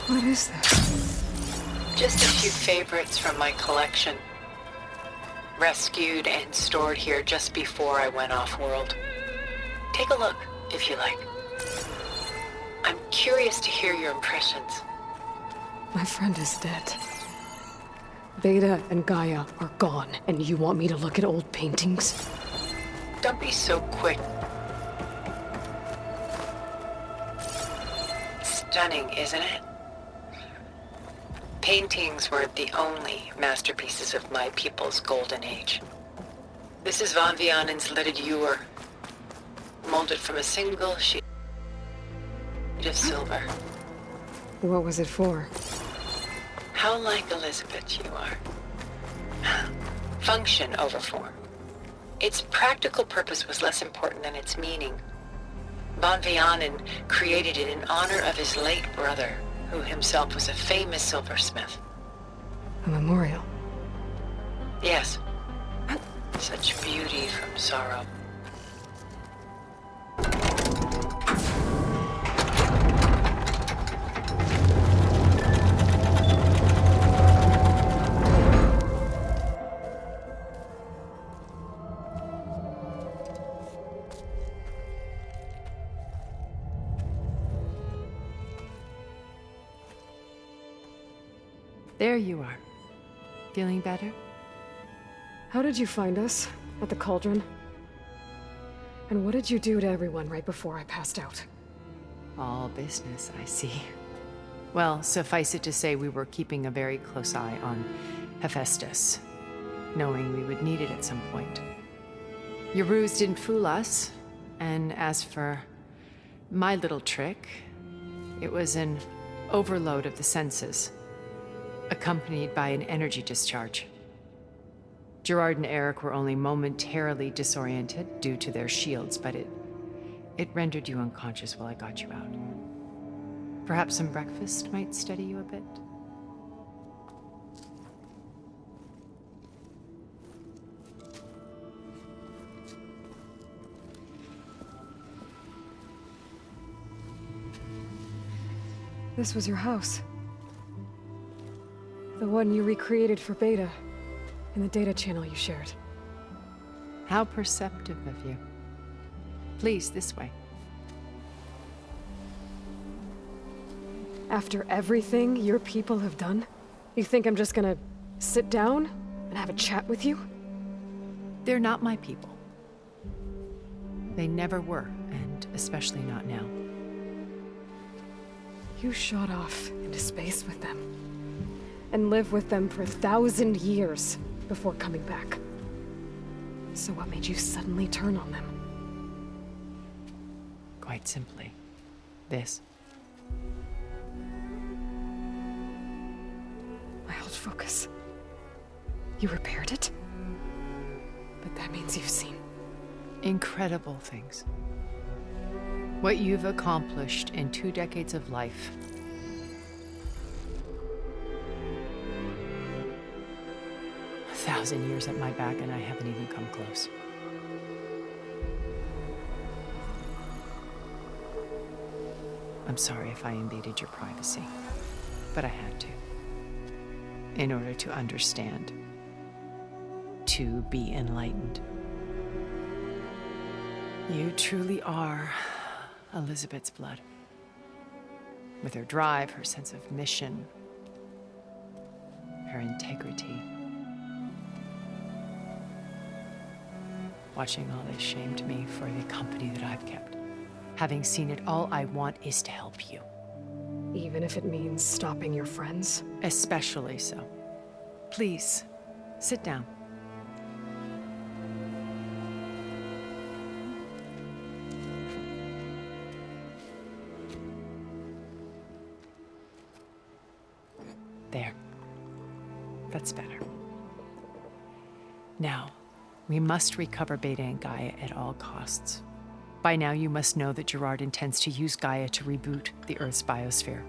What is this? Just a few favorites from my collection. Rescued and stored here just before I went off-world. Take a look, if you like. I'm curious to hear your impressions. My friend is dead. Beta and Gaia are gone, and you want me to look at old paintings? Don't be so quick. Stunning, isn't it? Paintings were the only masterpieces of my people's golden age. This is Von Vianen's lidded ewer, molded from a single sheet of silver. What was it for? How like Elizabeth you are. Function over form. Its practical purpose was less important than its meaning. Von Vianen created it in honor of his late brother, who himself was a famous silversmith. A memorial. Yes. Such beauty from sorrow. There you are. Feeling better? How did you find us? At the cauldron? And what did you do to everyone right before I passed out? All business, I see. Well, suffice it to say we were keeping a very close eye on Hephaestus, knowing we would need it at some point. Your ruse didn't fool us, and as for my little trick, it was an overload of the senses, accompanied by an energy discharge. Gerard and Eric were only momentarily disoriented due to their shields, but it rendered you unconscious while I got you out. Perhaps some breakfast might steady you a bit? This was your house. The one you recreated for Beta, in the data channel you shared. How perceptive of you. Please, this way. After everything your people have done, you think I'm just gonna sit down and have a chat with you? They're not my people. They never were, and especially not now. You shot off into space with them, and lived with them for 1,000 years before coming back. So what made you suddenly turn on them? Quite simply, this. My old focus. You repaired it? But that means you've seen Incredible things. What you've accomplished in 2 decades of life. A 1,000 years at my back and I haven't even come close. I'm sorry if I invaded your privacy, but I had to. In order to understand. To be enlightened. You truly are Elizabeth's blood. With her drive, her sense of mission, her integrity. Watching all this shamed me for the company that I've kept. Having seen it, all I want is to help you. even if it means stopping your friends? Especially so. Please, sit down. There. That's better. Now, we must recover Beta and Gaia at all costs. By now, you must know that Gerard intends to use Gaia to reboot the Earth's biosphere.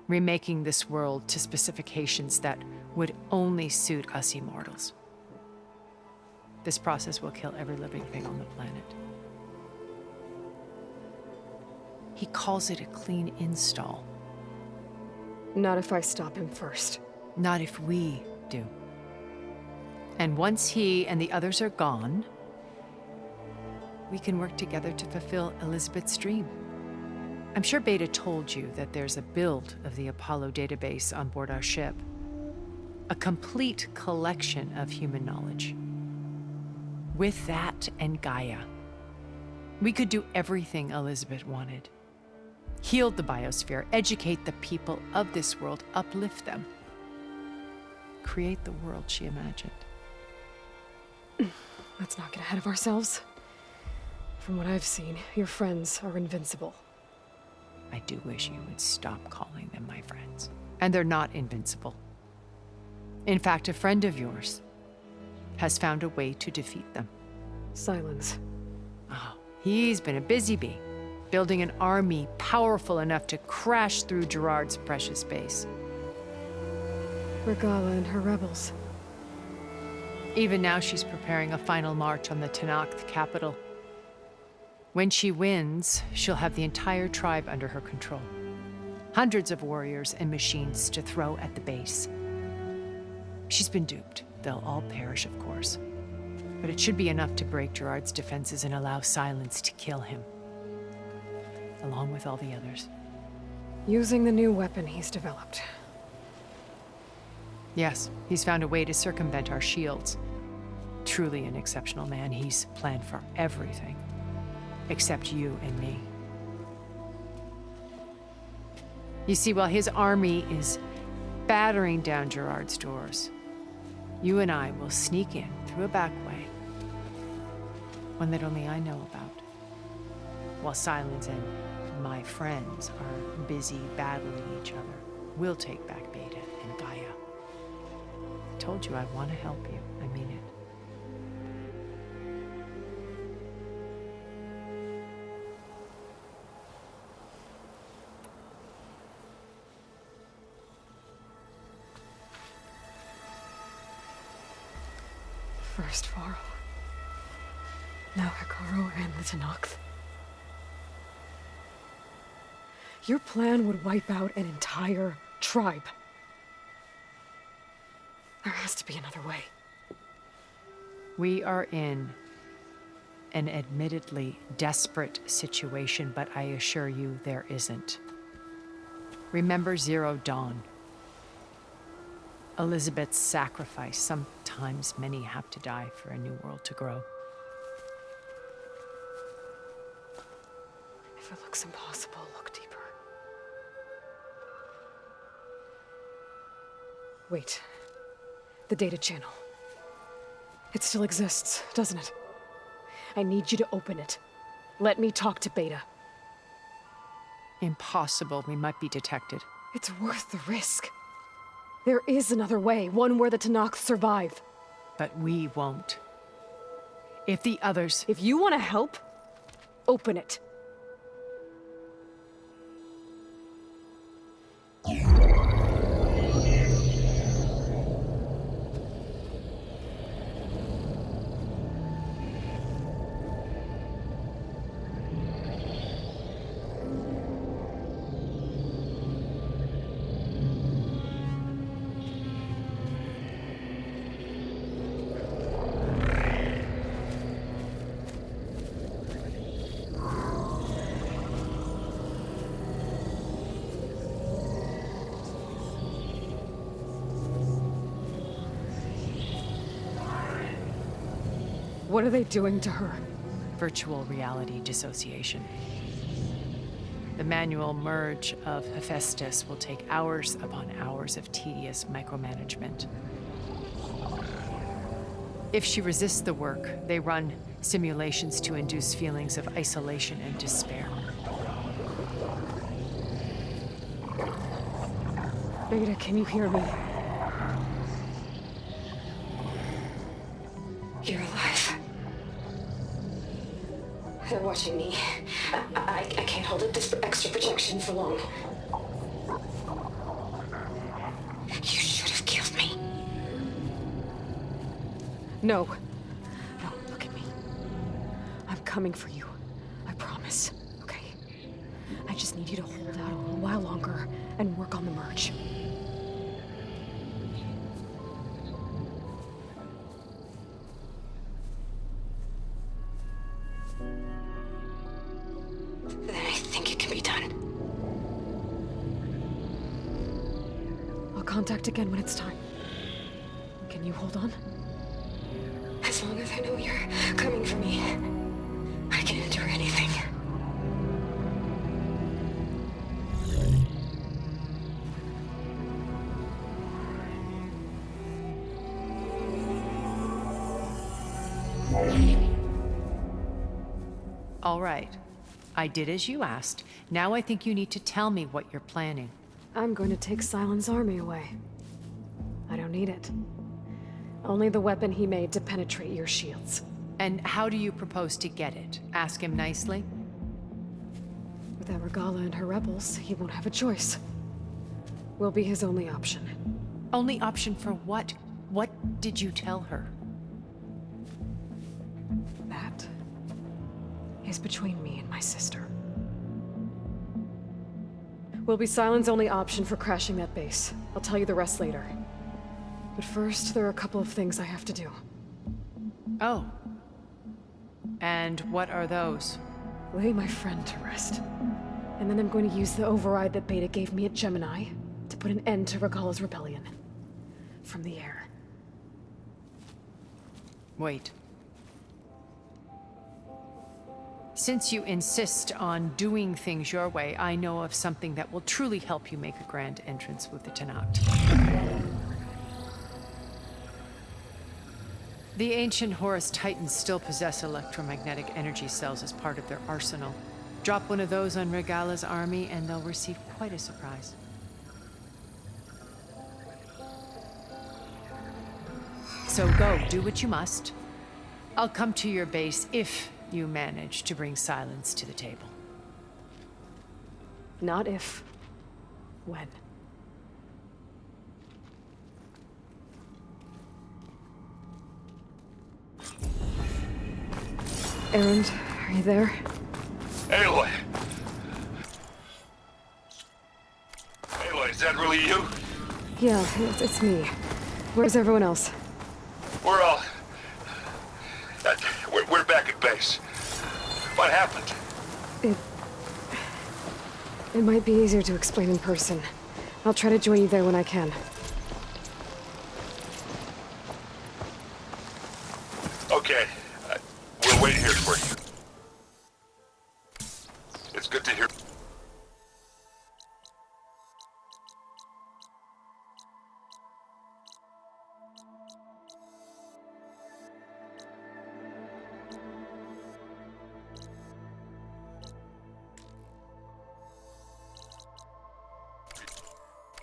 Remaking this world to specifications that would only suit us immortals. This process will kill every living thing on the planet. He calls it a clean install. Not if I stop him first. Not if we do. And once he and the others are gone, we can work together to fulfill Elizabeth's dream. I'm sure Beta told you that there's a build of the Apollo database on board our ship. A complete collection of human knowledge. With that and Gaia, we could do everything Elizabeth wanted. Heal the biosphere, educate the people of this world, uplift them. Create the world she imagined. Let's not get ahead of ourselves. From what I've seen, your friends are invincible. I do wish you would stop calling them my friends. And they're not invincible. In fact, a friend of yours has found a way to defeat them. Silence. Oh, he's been a busy bee, building an army powerful enough to crash through Gerard's precious base. Regala and her rebels. Even now, she's preparing a final march on the Tenakth capital. When she wins, she'll have the entire tribe under her control. Hundreds of warriors and machines to throw at the base. She's been duped. They'll all perish, of course. But it should be enough to break Gerard's defenses and allow Silence to kill him. Along with all the others. Using the new weapon he's developed. Yes, he's found a way to circumvent our shields. Truly an exceptional man. He's planned for everything. Except you and me. You see, while his army is battering down Gerard's doors, you and I will sneak in through a back way. One that only I know about. While Silence and my friends are busy battling each other, we'll take back Beta and Gaia. I told you I want to help you. I mean it. First Varl. Now Hikaru and the Tenakth. Your plan would wipe out an entire tribe. There has to be another way. We are in an admittedly desperate situation, but I assure you there isn't. Remember Zero Dawn. Elizabeth's sacrifice. Sometimes many have to die for a new world to grow. If it looks impossible, look deeper. Wait. The data channel. It still exists, doesn't it? I need you to open it. Let me talk to Beta. Impossible. We might be detected. It's worth the risk. There is another way, one where the Tenakth survive. But we won't. If the others... If you want to help, open it. What are they doing to her? Virtual reality dissociation. The manual merge of Hephaestus will take hours upon hours of tedious micromanagement. If she resists the work, they run simulations to induce feelings of isolation and despair. Beta, can you hear me? You're alive. They're watching me. I can't hold up this extra projection for long. You should have killed me. No. No, look at me. I'm coming for you. I promise, okay? I just need you to hold out a little while longer and work on the merge. Then I think it can be done. I'll contact again when it's time. Can you hold on? As long as I know you're coming for me, I can endure anything. All right. I did as you asked. Now I think you need to tell me what you're planning. I'm going to take Silent's army away. I don't need it. Only the weapon he made to penetrate your shields. And how do you propose to get it? Ask him nicely? Without Regala and her rebels, he won't have a choice. We'll be his only option. Only option for what? What did you tell her? That is between me and my sister. Will be Silent's only option for crashing that base. I'll tell you the rest later. But first, there are a couple of things I have to do. Oh. And what are those? Lay my friend to rest. And then I'm going to use the override that Beta gave me at Gemini to put an end to Regala's rebellion. From the air. Wait. Since you insist on doing things your way, I know of something that will truly help you make a grand entrance with the Tenakth. The ancient Horus Titans still possess electromagnetic energy cells as part of their arsenal. Drop one of those on Regala's army and they'll receive quite a surprise. So go, do what you must. I'll come to your base if you manage to bring silence to the table. Not if. When. Erend, are you there? Aloy! Aloy, is that really you? Yeah, it's me. Where's everyone else? We're all... we're back at base. What happened? It might be easier to explain in person. I'll try to join you there when I can. Okay. We'll wait here for you. It's good to hear.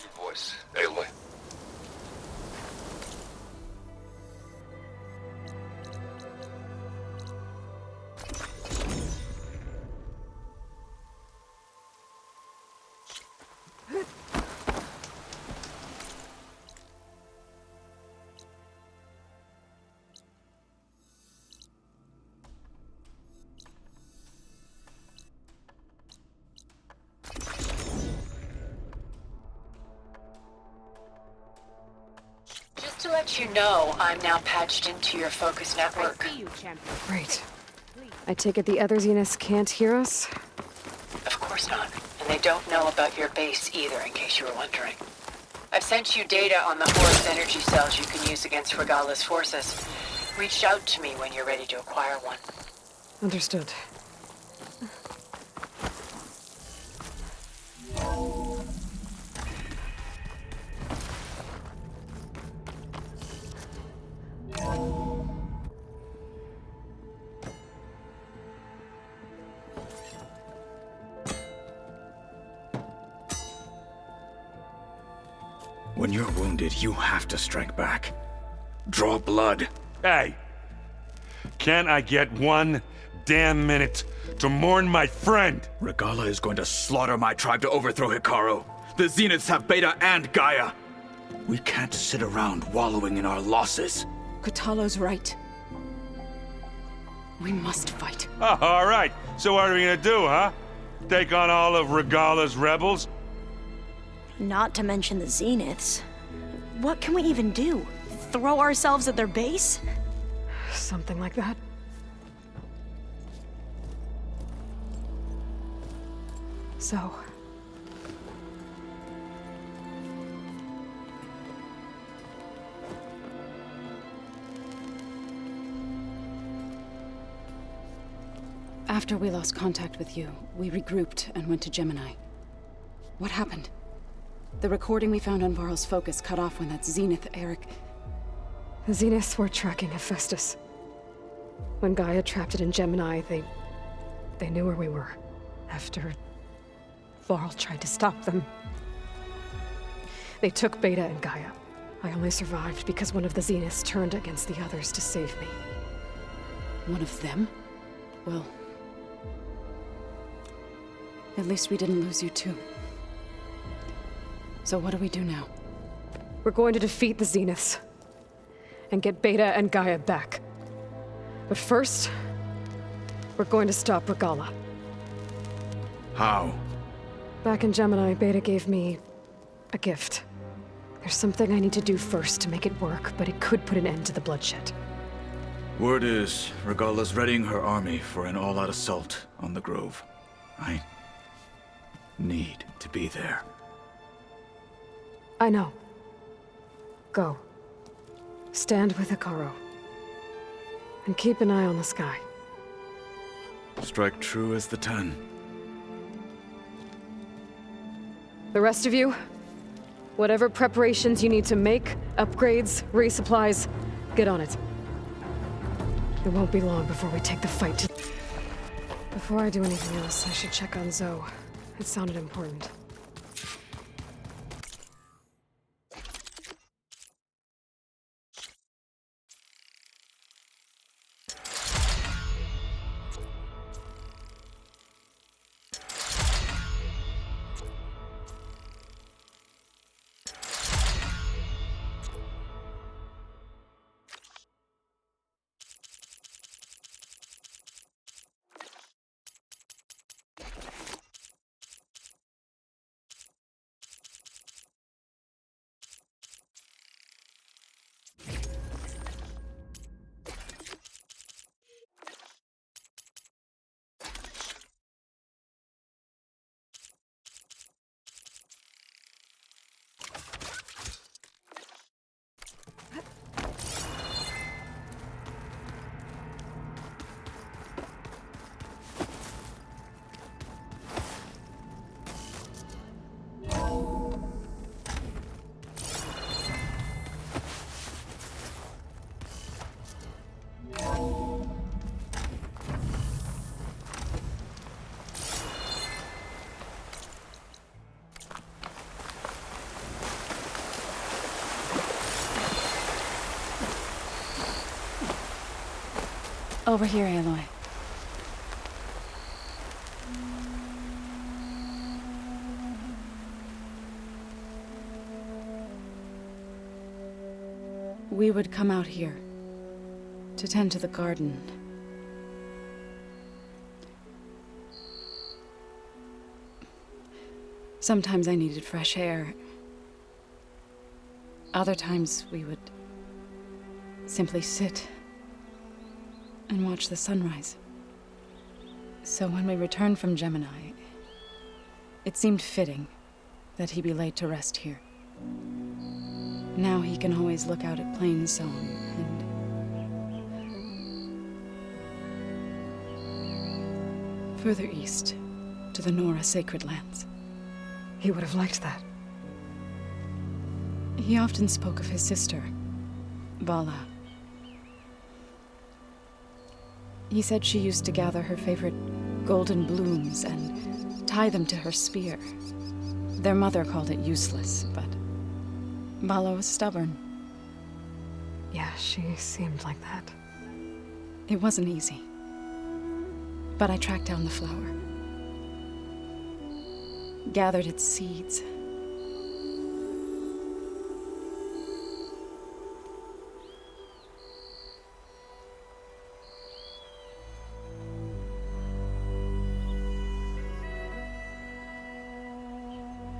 Your voice, Aloy. Just to let you know, I'm now patched into your focus network. Great. I take it the other Zeniths can't hear us? Of course not. And they don't know about your base either, in case you were wondering. I've sent you data on the Horus energy cells you can use against Regala's forces. Reach out to me when you're ready to acquire one. Understood. When you're wounded, you have to strike back. Draw blood. Hey! Can't I get one damn minute to mourn my friend? Regala is going to slaughter my tribe to overthrow Hikaru. The Zeniths have Beta and Gaia. We can't sit around wallowing in our losses. Kotallo's right. We must fight. Oh, all right. So what are we gonna do, huh? Take on all of Regala's rebels? Not to mention the Zeniths. What can we even do? Throw ourselves at their base? Something like that. So... After we lost contact with you, we regrouped and went to Gemini. What happened? The recording we found on Varl's focus cut off when that Zenith, Eric... The Zeniths were tracking Hephaestus. When Gaia trapped it in Gemini, they knew where we were. After Varl tried to stop them. They took Beta and Gaia. I only survived because one of the Zeniths turned against the others to save me. One of them? Well... at least we didn't lose you too. So what do we do now? We're going to defeat the Zeniths. And get Beta and Gaia back. But first, we're going to stop Regala. How? Back in Gemini, Beta gave me a gift. There's something I need to do first to make it work, but it could put an end to the bloodshed. Word is, Regala's readying her army for an all-out assault on the Grove. I need to be there. I know. Go. Stand with Hikaru. And keep an eye on the sky. Strike true as the 10. The rest of you, whatever preparations you need to make, upgrades, resupplies, get on it. It won't be long before we take the fight to... Before I do anything else, I should check on Zoe. It sounded important. Over here, Aloy. We would come out here to tend to the garden. Sometimes I needed fresh air. Other times we would simply sit and watch the sunrise. So when we returned from Gemini, it seemed fitting that he be laid to rest here. Now he can always look out at Plains Zone and further east to the Nora Sacred Lands. He would have liked that. He often spoke of his sister, Bala. He said she used to gather her favorite golden blooms and tie them to her spear. Their mother called it useless, but Bala was stubborn. Yeah, she seemed like that. It wasn't easy. But I tracked down the flower. Gathered its seeds.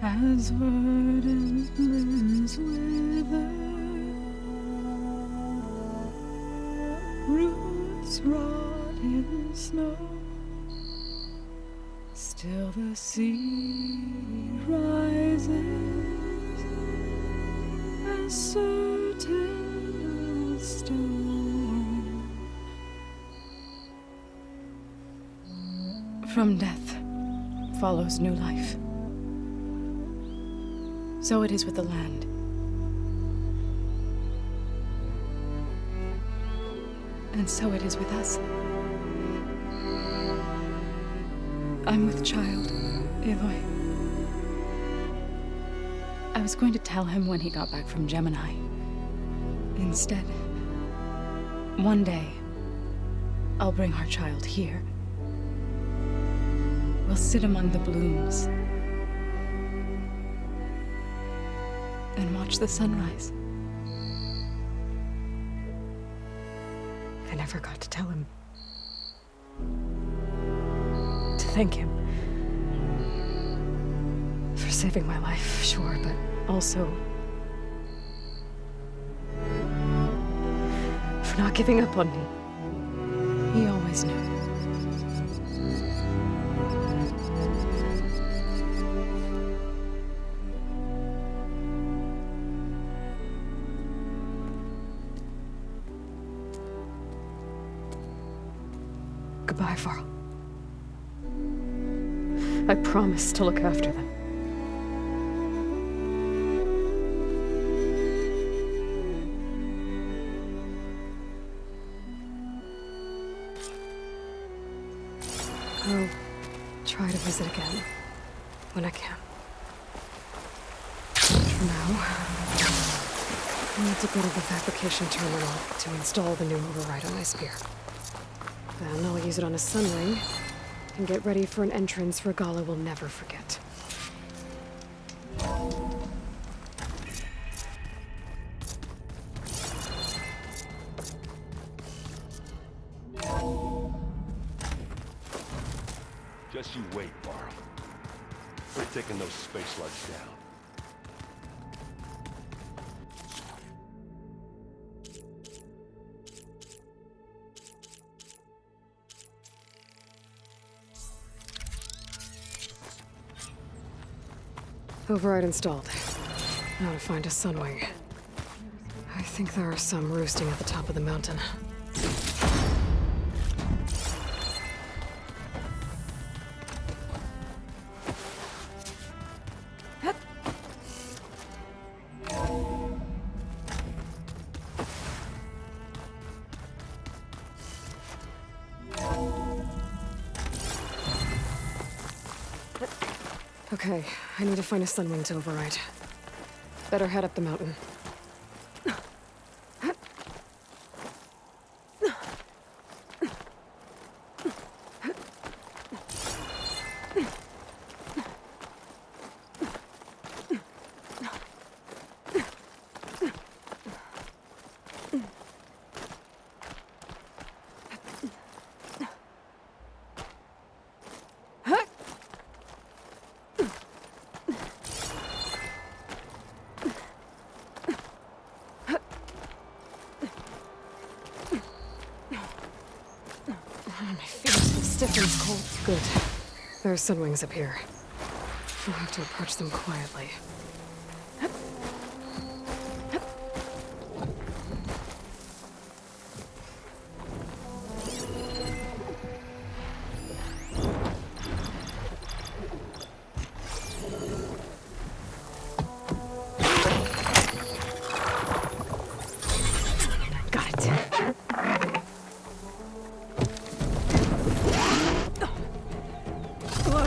as verdant limbs wither, roots rot in snow, still the sea rises as certain as stone. From death follows new life. So it is with the land. And so it is with us. I'm with child, Aloy. I was going to tell him when he got back from Gemini. Instead, one day, I'll bring our child here. We'll sit among the blooms and watch the sunrise. I never got to tell him. To thank him. For saving my life, sure, but also for not giving up on me. He always knew. Goodbye, Varl. I promise to look after them. I'll try to visit again when I can. For now, I need to go to the fabrication terminal to install the new override on my spear. Then I'll use it on a sunring and get ready for an entrance Regala will never forget. Just you wait, Varl. We're taking those space slugs down. Override installed. Now to find a sunwing. I think there are some roosting at the top of the mountain. Okay, I need to find a sunwing to override. Better head up the mountain. My feet are so stiff and cold. Good. There are sunwings up here. I'll have to approach them quietly. Got it. Whoa.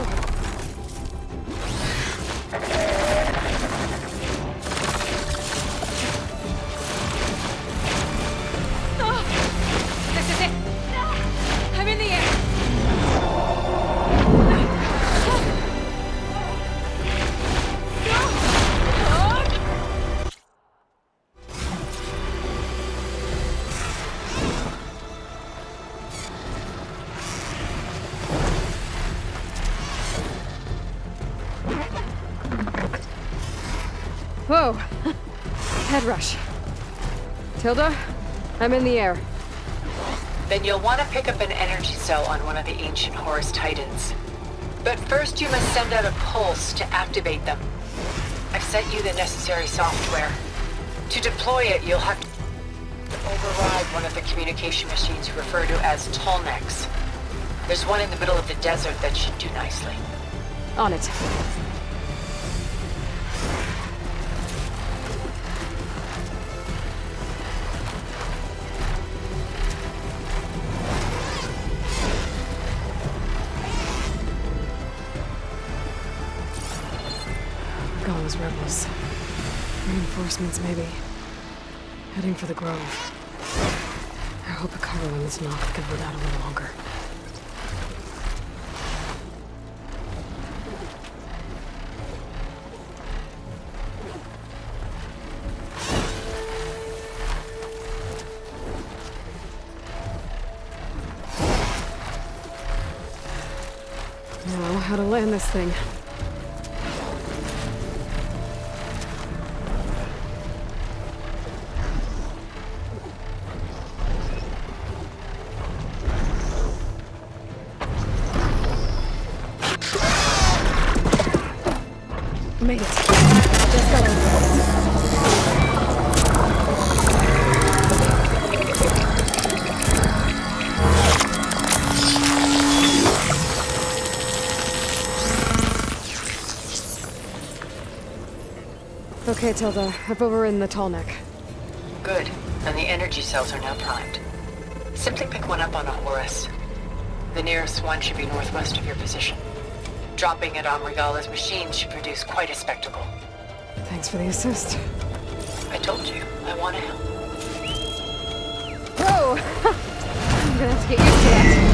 Whoa! Head rush. Tilda, I'm in the air. Then you'll want to pick up an energy cell on one of the ancient Horus Titans. But first you must send out a pulse to activate them. I've sent you the necessary software. To deploy it, you'll have to override one of the communication machines you refer to as Tallnecks. There's one in the middle of the desert that should do nicely. On it. Those rebels. Reinforcements, maybe. Heading for the Grove. I hope Hikaru and this knock can hold out a little longer. Now, how to land this thing. Made it. Just got over it. Okay, Tilda. I've overridden the tall neck. Good. And the energy cells are now primed. Simply pick one up on a Horus. The nearest one should be northwest of your position. Dropping it on Regala's machine should produce quite a spectacle. Thanks for the assist. I told you, I want to help. Whoa! I'm gonna have to get used to that.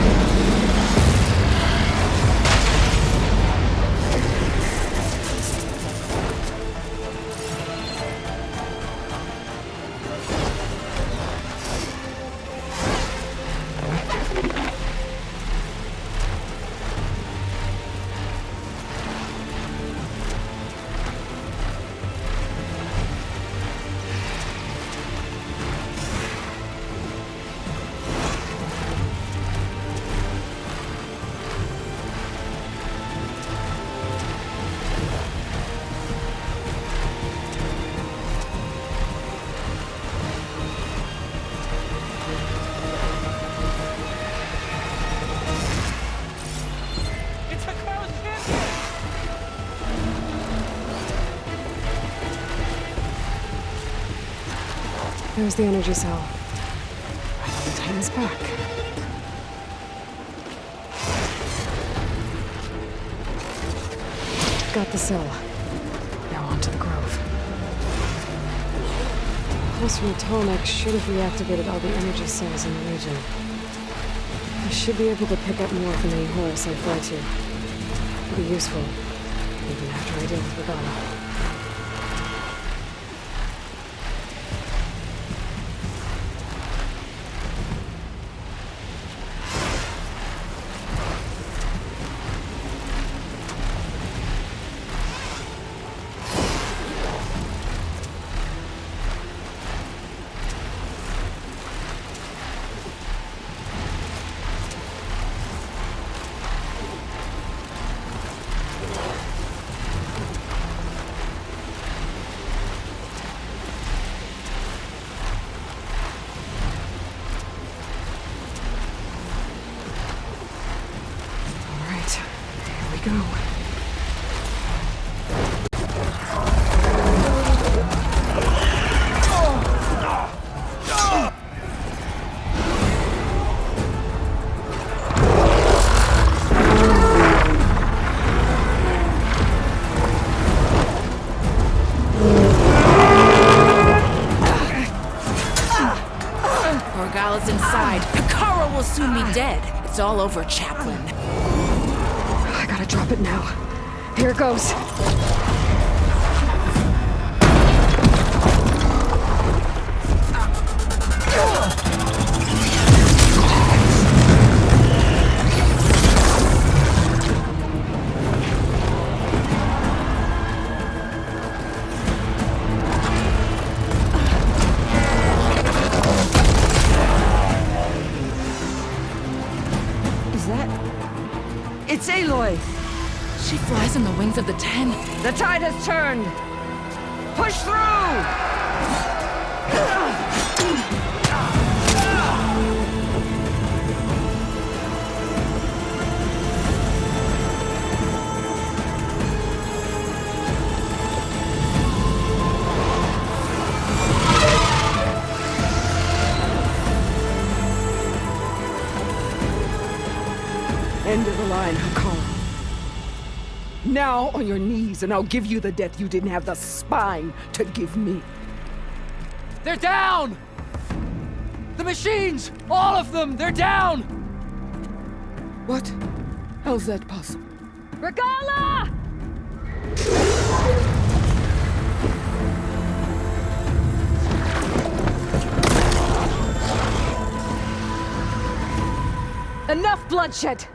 There's the energy cell. Right on the Titan's back. Got the cell. Now on to the Grove. Pulse from the Tallneck should have reactivated all the energy cells in the region. I should be able to pick up more from any Horus I fly to. It'll be useful, even after I deal with Regala. Go. Regala's inside. Hikaru will soon be dead. It's all over, Chaplain. I gotta drop it now. Here it goes. She flies on the wings of the 10. The tide has turned! Push through! End of the line, Hakon. Now on your knees, and I'll give you the death you didn't have the spine to give me. They're down! The machines! All of them! They're down! What? How's that possible? Regala! Enough bloodshed!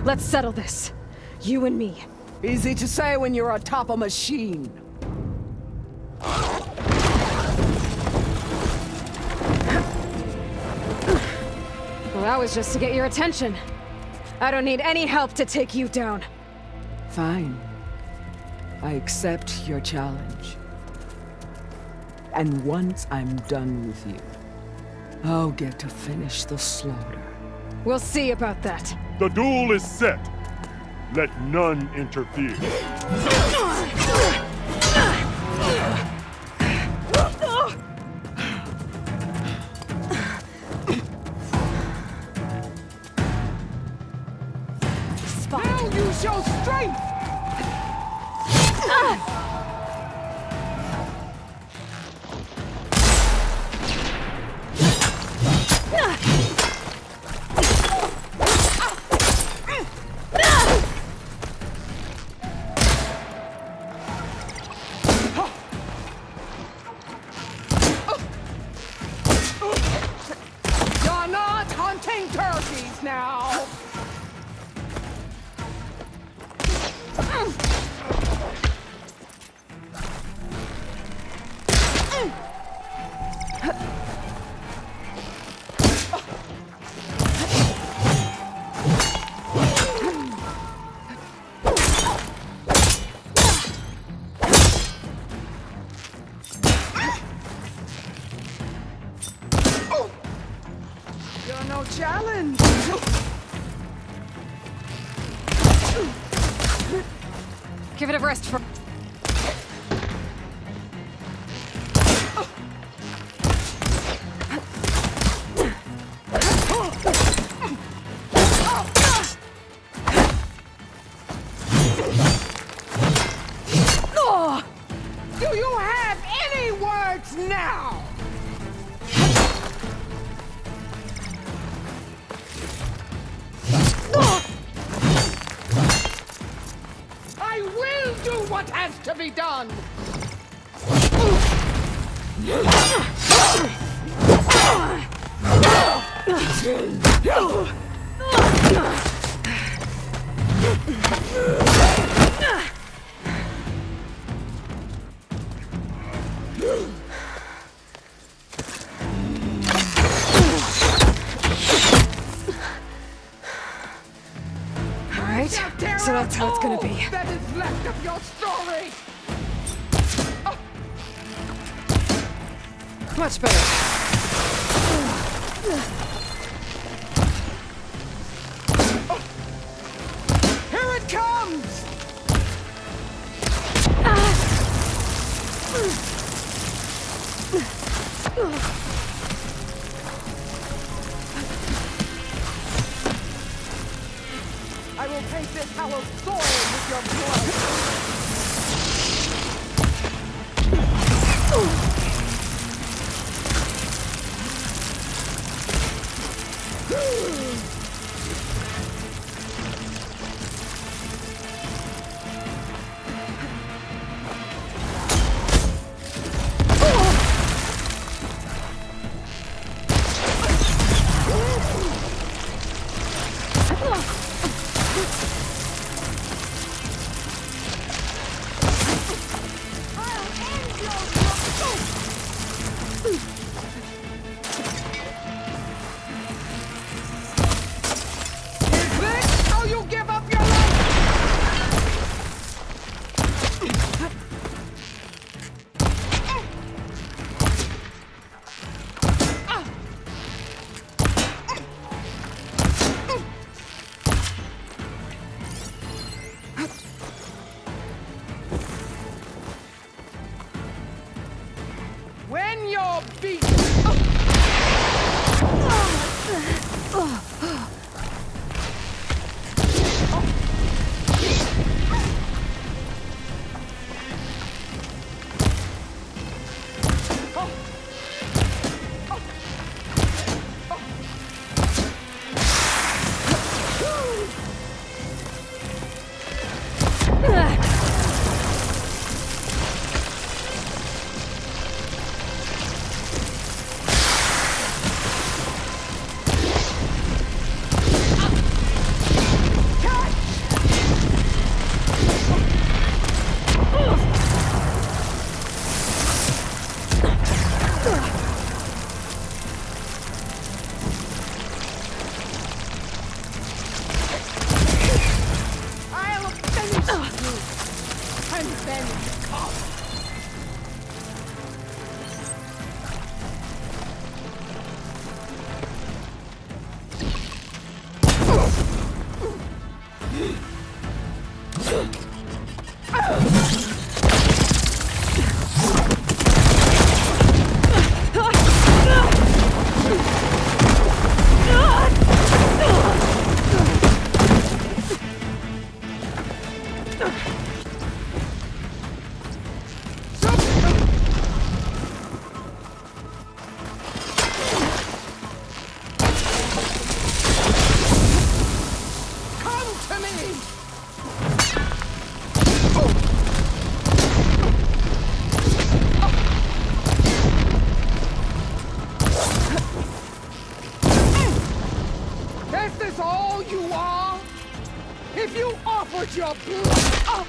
Let's settle this. You and me. Easy to say when you're atop a machine. Well, that was just to get your attention. I don't need any help to take you down. Fine. I accept your challenge. And once I'm done with you, I'll get to finish the slaughter. We'll see about that. The duel is set. Let none interfere. Now use your strength! You're not hunting turkeys now! You're no challenge! Give it a rest for... Do you have any words now? I will do what has to be done! Alright, so that's how it's gonna be. That is left of your story! Much better. Here it comes! I will paint this hallowed soil with your Is this how you give up your life? And then come. Your blood!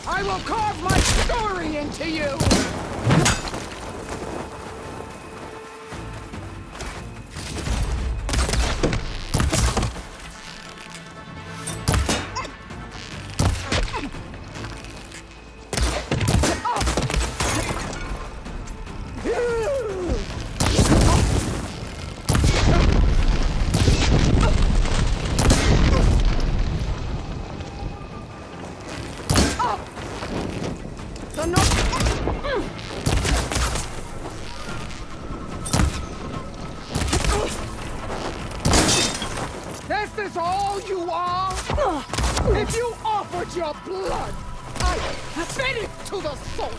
I will carve my story into you! This is all you are? If you offered your blood, I'd fit it to the soul!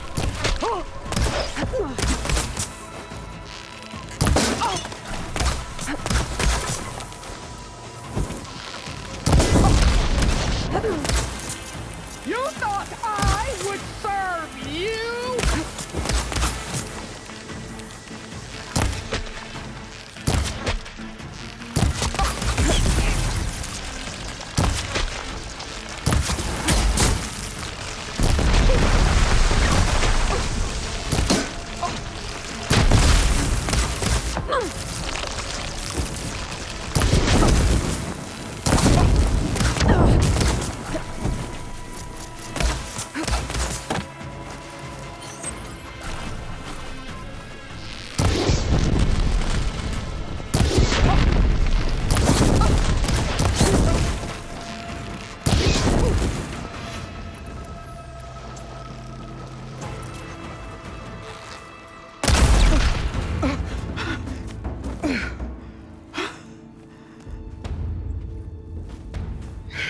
You thought I would serve you?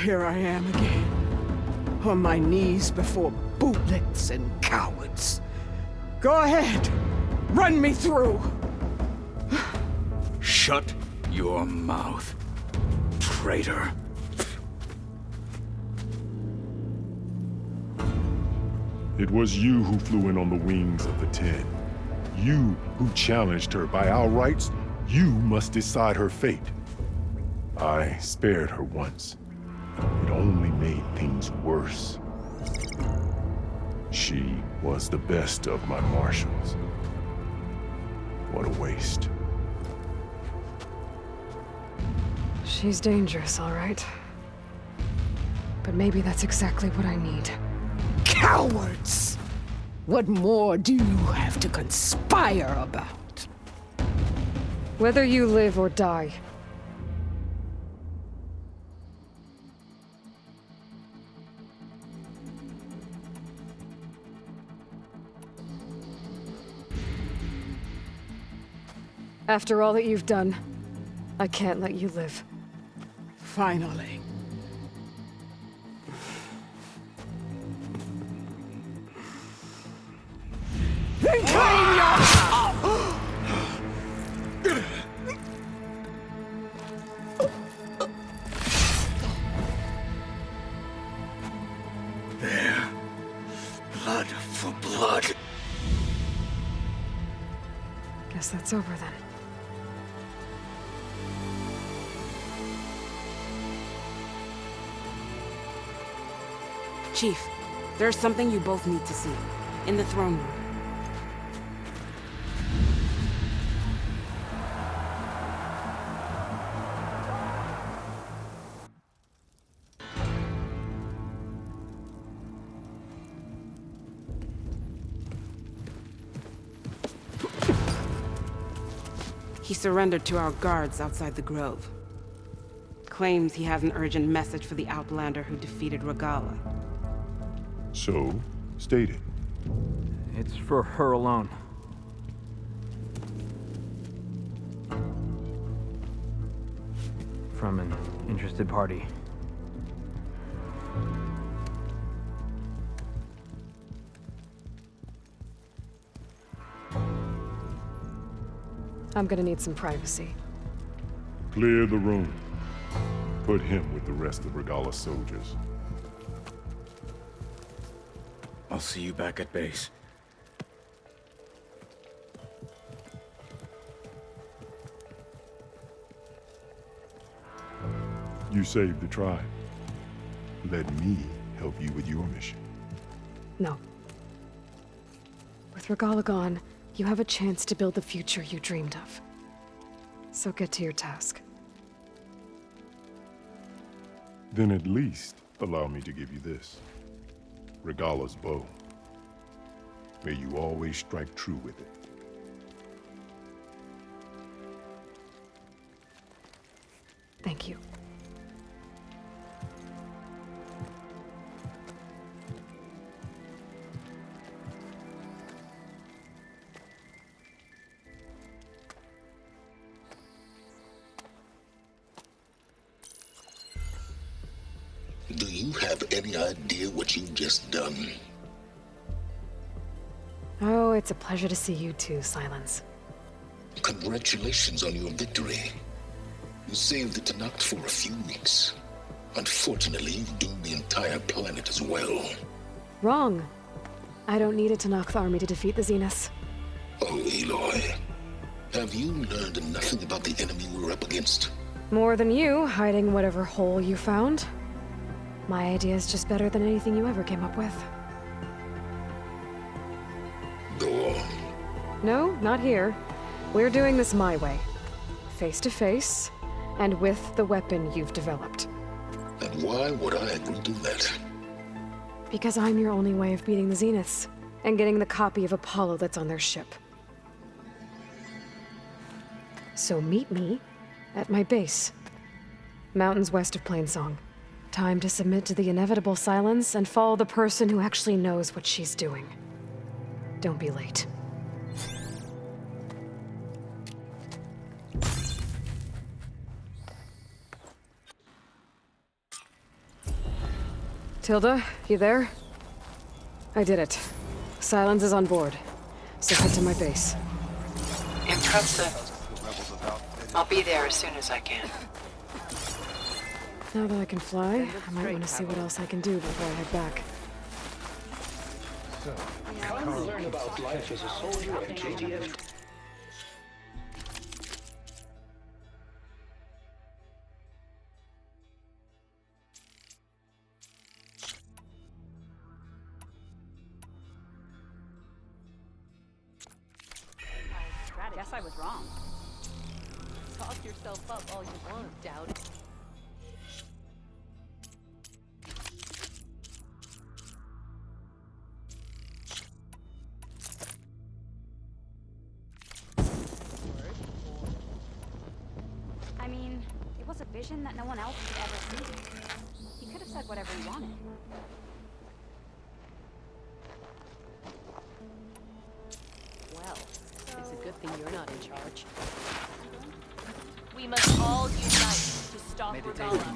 here I am again, on my knees before bootlets and cowards. Go ahead, run me through. Shut your mouth, traitor. It was you who flew in on the wings of the 10. You who challenged her. By our rights, you must decide her fate. I spared her once. It only made things worse. She was the best of my marshals. What a waste. She's dangerous, all right. But maybe that's exactly what I need. Cowards! What more do you have to conspire about? Whether you live or die. After all that you've done, I can't let you live. Finally. Then claim your... There. Blood for blood. Guess that's over then. Chief, there's something you both need to see. In the throne room. He surrendered to our guards outside the grove. Claims he has an urgent message for the Outlander who defeated Regala. So, state it. It's for her alone. From an interested party. I'm gonna need some privacy. Clear the room. Put him with the rest of Regala's soldiers. I'll see you back at base. You saved the tribe. Let me help you with your mission. No. With Regala gone, you have a chance to build the future you dreamed of. So get to your task. Then at least allow me to give you this. Regala's bow. May you always strike true with it. Thank you. Do you have any idea what you've just done? Oh, it's a pleasure to see you too, Silence. Congratulations on your victory. You saved the Tenakth for a few weeks. Unfortunately, you've doomed the entire planet as well. Wrong. I don't need a Tenakth army to defeat the Zeniths. Oh, Aloy. Have you learned nothing about the enemy we're up against? More than you, hiding whatever hole you found. My idea is just better than anything you ever came up with. Go on. No, not here. We're doing this my way. Face to face, and with the weapon you've developed. And why would I agree to that? Because I'm your only way of beating the Zeniths, and getting the copy of Apollo that's on their ship. So meet me at my base. Mountains west of Plainsong. Time to submit to the inevitable silence and follow the person who actually knows what she's doing. Don't be late. Tilda, you there? I did it. Silence is on board. So head to my base. Impressive. I'll be there as soon as I can. Now that I can fly, I might want to see what else I can do before I head back. Come learn about life as a soldier at KTF. Guess I was wrong. Talk yourself up all you want, doubt it. I mean, it was a vision that no one else could ever see. He could have said whatever he wanted. Well, it's a good thing you're not in charge. We must all unite to stop Regala.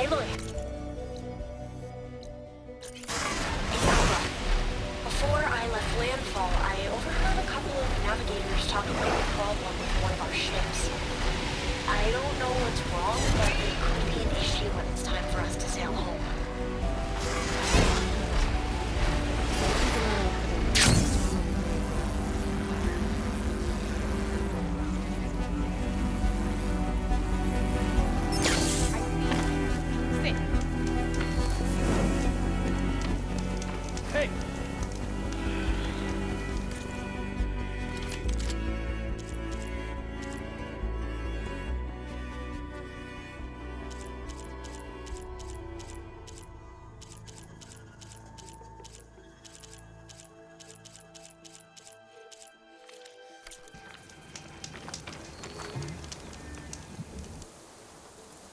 Aloy. Before I left landfall, I overheard a couple of navigators talking about a problem with one of our ships. I don't know what's wrong, but it could be an issue when it's time for us to sail home.